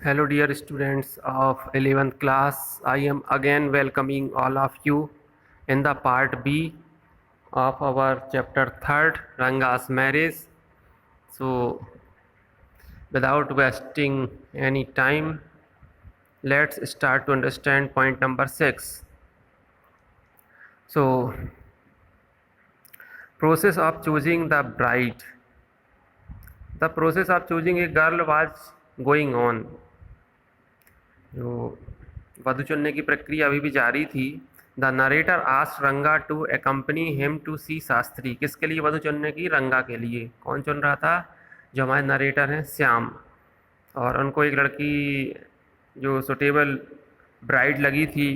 Hello, dear students of 11th class. I am again welcoming all of you in the part B of our chapter 3rd, Ranga's marriage. So, without wasting any time, let's start to understand point number 6. So, process of choosing the bride. The process of choosing a girl was going on. जो वधु चुनने की प्रक्रिया अभी भी जारी थी. The narrator asked Ranga to एकम्पनी him to see Shastri. किसके लिए वधु चुनने की? रंगा के लिए. कौन चुन रहा था? जो हमारे नरेटर हैं श्याम. और उनको एक लड़की जो सुटेबल ब्राइड लगी थी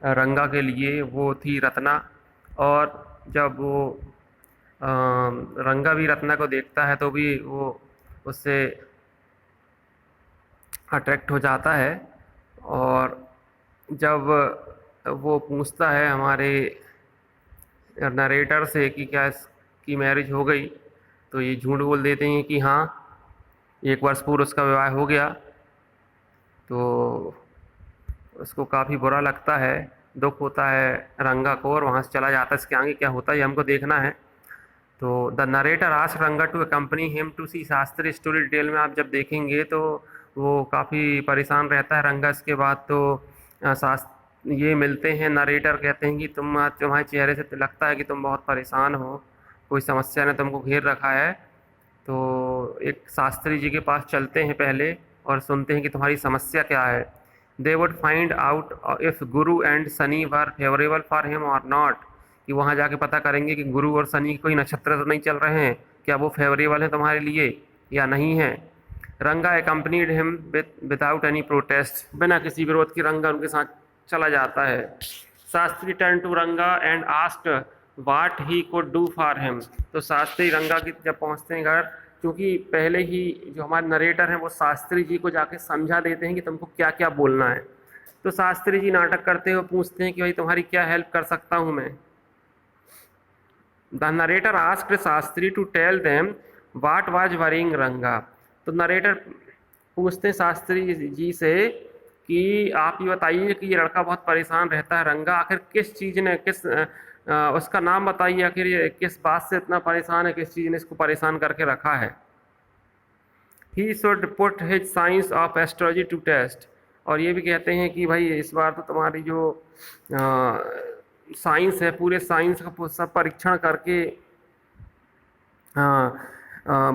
रंगा के लिए वो थी रत्ना. और जब वो रंगा भी रत्ना को देखता है तो भी वो उससे अट्रैक्ट हो जाता है. और जब वो पूछता है हमारे नरेटर से कि क्या इसकी मैरिज हो गई, तो ये झूठ बोल देते हैं कि हाँ 1 वर्ष पूर्व उसका विवाह हो गया. तो उसको काफ़ी बुरा लगता है, दुख होता है रंगा को, और वहाँ से चला जाता है. इसके आगे क्या होता है ये हमको देखना है. तो the narrator asked Ranga to accompany him to see Shastri. Story detail में आप जब देखेंगे तो वो काफ़ी परेशान रहता है रंगा. इसके बाद तो ये मिलते हैं. नरेटर कहते हैं कि तुम्हारे चेहरे से लगता है कि तुम बहुत परेशान हो, कोई समस्या ने तुमको घेर रखा है. तो एक शास्त्री जी के पास चलते हैं पहले और सुनते हैं कि तुम्हारी समस्या क्या है. They would find out if Guru and Shani were favourable for him और नॉट. कि वहाँ जाके पता करेंगे कि गुरु और शनि कोई नक्षत्र तो नहीं चल रहे हैं, क्या वो फेवरेबल हैं तुम्हारे लिए या नहीं है. रंगा accompanied him without any protest. बिना किसी विरोध के रंगा उनके साथ चला जाता है. शास्त्री टर्न टू रंगा and asked what he could do for him. तो शास्त्री रंगा की जब पहुंचते हैं घर, क्योंकि पहले ही जो हमारे नरेटर हैं वो शास्त्री जी को जाके समझा देते हैं कि तुमको क्या क्या बोलना है. तो शास्त्री जी नाटक करते हुए पूछते हैं कि भाई तुम्हारी क्या हेल्प कर सकता हूँ मैं. The narrator asked Shastri to tell them what was worrying Ranga. तो नरेटर पूछते हैं शास्त्री जी से कि आप ये बताइए कि ये लड़का बहुत परेशान रहता है रंगा, आखिर किस चीज़ ने उसका नाम बताइए, आखिर ये किस बात से इतना परेशान है, किस चीज़ ने इसको परेशान करके रखा है. He should put his science of astrology to test. और ये भी कहते हैं कि भाई इस बार तो तुम्हारी जो साइंस है, पूरे साइंस का सब परीक्षण करके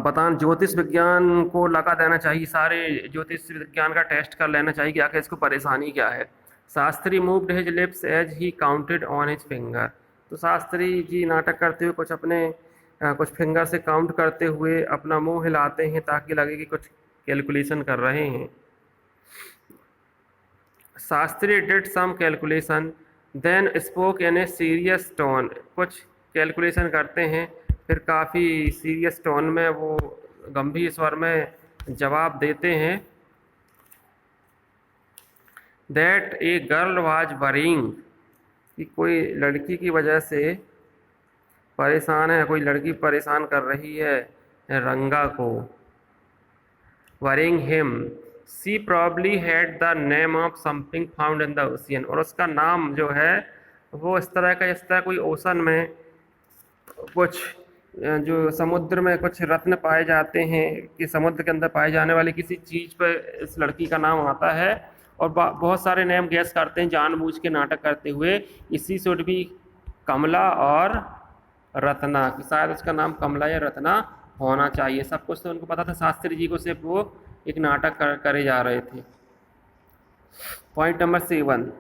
बतान ज्योतिष विज्ञान को लगा देना चाहिए. सारे ज्योतिष विज्ञान का टेस्ट कर लेना चाहिए कि आखिर इसको परेशानी क्या है. Shastri moved his lips as he counted on his finger. तो शास्त्री जी नाटक करते हुए कुछ फिंगर से काउंट करते हुए अपना मुंह हिलाते हैं ताकि लगे कि कुछ कैलकुलेशन कर रहे हैं. Shastri did some calculation then spoke in a serious tone. कुछ कैलकुलेशन करते हैं फिर काफ़ी सीरियस टोन में वो गंभीर स्वर में जवाब देते हैं. That a girl was worrying. कि कोई लड़की की वजह से परेशान है, कोई लड़की परेशान कर रही है रंगा को. Worrying him. She probably had the name of something found in the ocean. और उसका नाम जो है वो इस तरह कोई ओशन में कुछ जो समुद्र में कुछ रत्न पाए जाते हैं कि समुद्र के अंदर पाए जाने वाली किसी चीज़ पर इस लड़की का नाम आता है. और बहुत सारे नेम गैस करते हैं जानबूझ के नाटक करते हुए. इसी शुड भी कमला और रत्ना, कि शायद उसका नाम कमला या रत्ना होना चाहिए. सब कुछ तो उनको पता था शास्त्री जी को, सिर्फ वो एक नाटक करे जा रहे थे. Point number 7.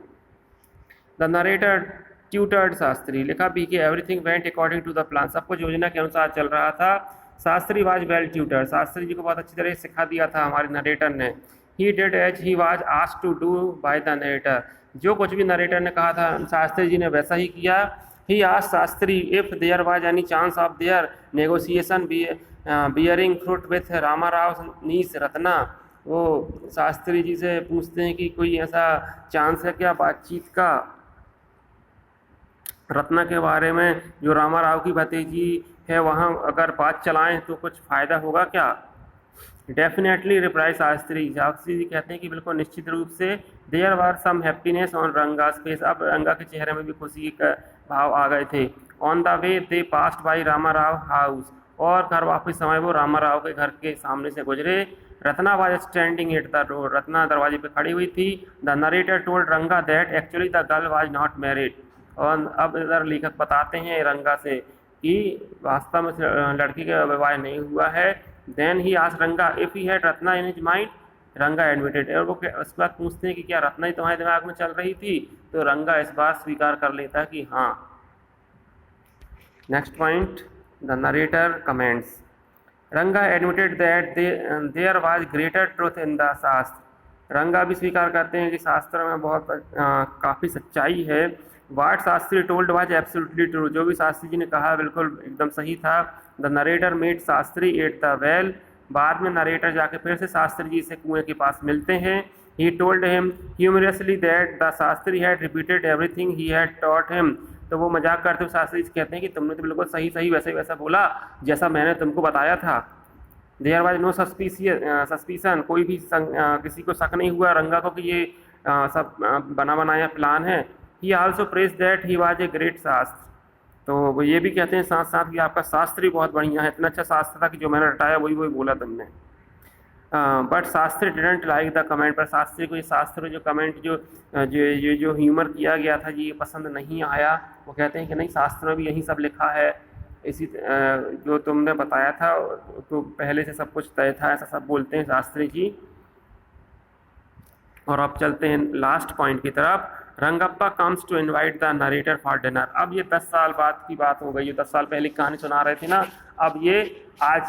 The narrator tutored Shastri. लिखा भी कि everything went according to the plan. सब कुछ योजना के अनुसार चल रहा था. Shastri was well tutor. Shastri ji को बहुत अच्छी तरह सिखा दिया था हमारे नरेटर ने. He did as he was asked to do by the narrator. जो कुछ भी नरेटर ने कहा था शास्त्री जी ने वैसा ही किया. He asked Shastri if there was any chance of their negotiation bearing fruit with Ramarao niece Ratna. वो शास्त्री जी से पूछते हैं कि कोई ऐसा चांस है क्या बातचीत का रत्ना के बारे में, जो रामा राव की भतीजी है वहाँ अगर बात चलाएं तो कुछ फ़ायदा होगा क्या. डेफिनेटली रिप्लाई शास्त्री, शास्त्री जी कहते हैं कि बिल्कुल निश्चित रूप से, there were some happiness on Ranga's face, अब रंगा के चेहरे में भी खुशी का भाव आ गए थे। On the way they passed by Rama Rao house, और घर वापस समय वो रामा राव के घर के सामने से गुजरे। Ratna was standing at the door, Ratna दरवाजे पे खड़ी हुई थी। द नरेटर टोल्ड रंगा that actually the girl was not married, और अब इधर लेखक बताते हैं रंगा से कि वास्तव में लड़की का विवाह नहीं हुआ है। देन ही आज रंगा if he had Ratna in his mind, रंगा एडमिटेड, और वो उस बात पूछते हैं कि क्या रत्ना ही तुम्हारे दिमाग में चल रही थी, तो रंगा इस बात स्वीकार कर लेता है कि हाँ। Next point, the narrator comments, Ranga admitted that there was greater truth in the shastra, Ranga भी स्वीकार करते हैं कि शास्त्र में बहुत काफ़ी सच्चाई है। What Shastri told was absolutely true, जो भी शास्त्री जी ने कहा बिल्कुल एकदम सही था। The narrator met Shastri at the well, बाद में नरेटर जाके फिर से शास्त्री जी से कुएं के पास मिलते हैं। He told him humorously that the Shastri had repeated everything he had taught him, तो वो मजाक करते हुए शास्त्री जी कहते हैं कि तुमने तो बिल्कुल सही सही वैसे वैसा बोला जैसा मैंने तुमको बताया था। देयर वाज नो सस्पिशन, कोई भी किसी को शक नहीं हुआ रंगा को कि ये सब बना बनाया प्लान है। ही also praise that he was a great शास्त्र, तो वो ये भी कहते हैं साथ साथ कि आपका शास्त्र ही बहुत बढ़िया है, इतना अच्छा शास्त्र था कि जो मैंने रटाया वही वही बोला तुमने। But Shastri didn't like the comment, पर शास्त्री को ये शास्त्र जो कमेंट जो ह्यूमर किया गया था जी ये पसंद नहीं आया। वो कहते हैं कि नहीं, शास्त्र में भी यही सब लिखा है, इसी जो तुमने बताया था तो पहले से सब कुछ तय था, ऐसा सब बोलते हैं शास्त्री जी। और अब चलते हैं लास्ट पॉइंट की तरफ। Rangappa comes to invite the narrator for dinner, अब ये 10 साल बाद की बात हो गई, ये 10 साल पहले कहानी सुना रहे थे ना, अब ये आज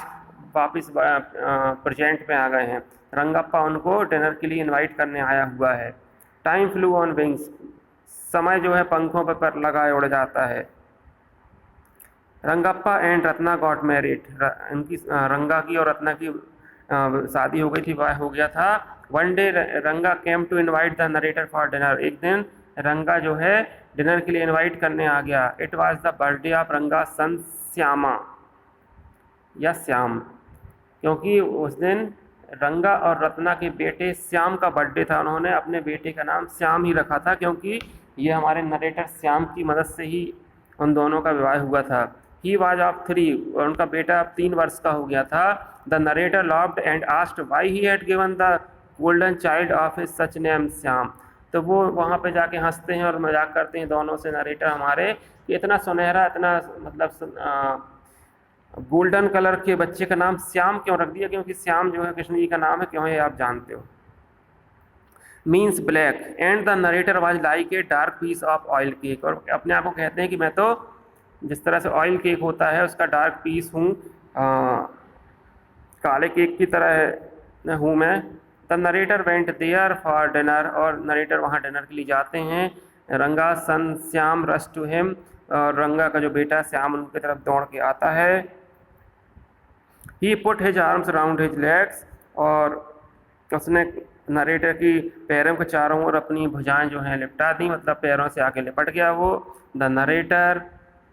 वापस प्रेजेंट में आ गए हैं। रंगप्पा उनको डिनर के लिए इनवाइट करने आया हुआ है। टाइम फ्लू ऑन विंग्स, समय जो है पंखों पर लगाए उड़ जाता है। Rangappa and Ratna got married, इनकी रंगा की और रत्ना की शादी हो गई थी, विवाह हो गया था। One day Ranga came to invite the narrator for dinner, एक दिन रंगा जो है डिनर के लिए इनवाइट करने आ गया। It was the birthday of रंगा सन श्यामा, या श्याम, क्योंकि उस दिन रंगा और रत्ना के बेटे श्याम का बर्थडे था। उन्होंने अपने बेटे का नाम श्याम ही रखा था, क्योंकि ये हमारे नरेटर श्याम की मदद से ही उन दोनों का विवाह हुआ था। ही वाज ऑफ 3, और उनका बेटा अब 3 वर्ष का हो गया था। The narrator laughed and asked why he had given the golden child of his such name Shyam, तो वो वहाँ पे जाके हंसते हैं और मजाक करते हैं दोनों से नरेटर हमारे कि इतना सुनहरा, इतना मतलब गोल्डन कलर के बच्चे का नाम श्याम क्यों रख दिया, क्योंकि श्याम जो है कृष्ण जी का नाम है, क्यों है आप जानते हो, means black. And the narrator was like a dark piece of oil cake, और अपने आप को कहते हैं कि मैं तो जिस तरह से ऑयल केक होता है उसका डार्क पीस हूँ, काले केक की तरह हूँ मैं। The narrator went there for dinner, और नरेटर वहाँ डिनर के लिए जाते हैं। Ranga son Shyam rush to him, और रंगा का जो बेटा श्याम उनकी तरफ दौड़ के आता है। He put his arms around his legs, और उसने नरेटर की पैरों के चारों ओर अपनी भुजाएं जो हैं लिपटा दी, मतलब पैरों से आके लिपट गया वो। The narrator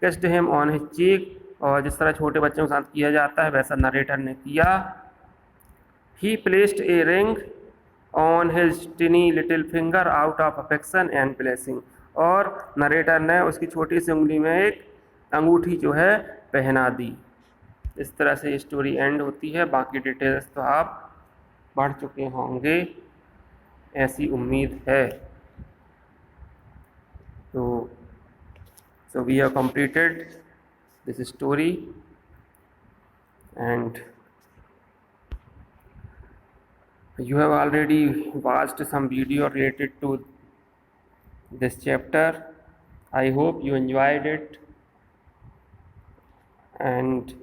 kissed him on his cheek, और जिस तरह छोटे बच्चों के साथ किया जाता है वैसा नरेटर ने किया। ही placed a ring on his टिनी little finger out of affection and blessing, और नरेटर ने उसकी छोटी सी उंगली में एक अंगूठी जो है पहना दी। इस तरह से स्टोरी एंड होती है, बाकी डिटेल्स तो आप पढ़ चुके होंगे, ऐसी उम्मीद है। तो so we have completed this story, and you have already watched some video related to this chapter. I hope you enjoyed it, and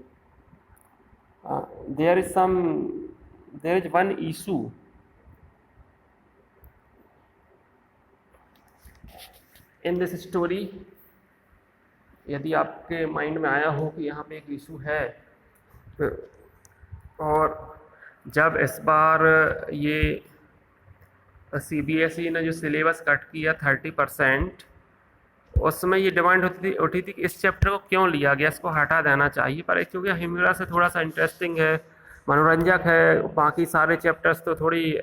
there is one issue in this story. यदि आपके माइंड में आया हो कि यहाँ पे एक issue है, और जब इस बार ये CBSE ने जो सिलेबस कट किया 30%, उसमें ये डिमांड उठी थी कि इस चैप्टर को क्यों लिया गया, इसको हटा देना चाहिए। पर क्योंकि हिमरा से थोड़ा सा इंटरेस्टिंग है मनोरंजक है। बाकी सारे चैप्टर्स तो थोड़ी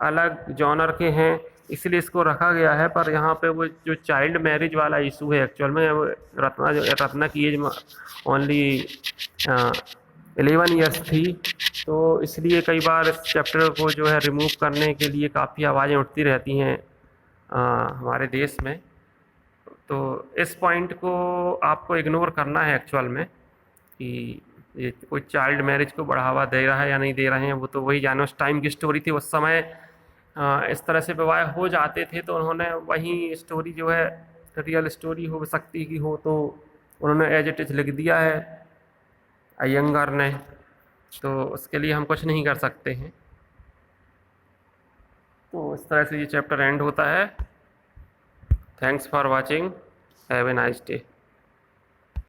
अलग जॉनर के हैं, इसलिए इसको रखा गया है। पर यहाँ पे वो जो चाइल्ड मैरिज वाला इशू है, एक्चुअल में रत्ना की एज ओनली 11 ईयर्स थी, तो इसलिए कई बार इस चैप्टर को जो है रिमूव करने के लिए काफ़ी आवाज़ें उठती रहती हैं हमारे देश में। तो इस पॉइंट को आपको इग्नोर करना है एक्चुअल में, कि ये कोई चाइल्ड मैरिज को बढ़ावा दे रहा है या नहीं दे रहे हैं, वो तो वही जाने। उस टाइम की स्टोरी थी, उस समय इस तरह से विवाह हो जाते थे, तो उन्होंने वही स्टोरी जो है रियल स्टोरी हो सकती की हो, तो उन्होंने एज इट इज लिख दिया है अयंगार ने, तो उसके लिए हम कुछ नहीं कर सकते हैं। तो इस तरह से ये चैप्टर एंड होता है। Thanks for watching, have a nice day.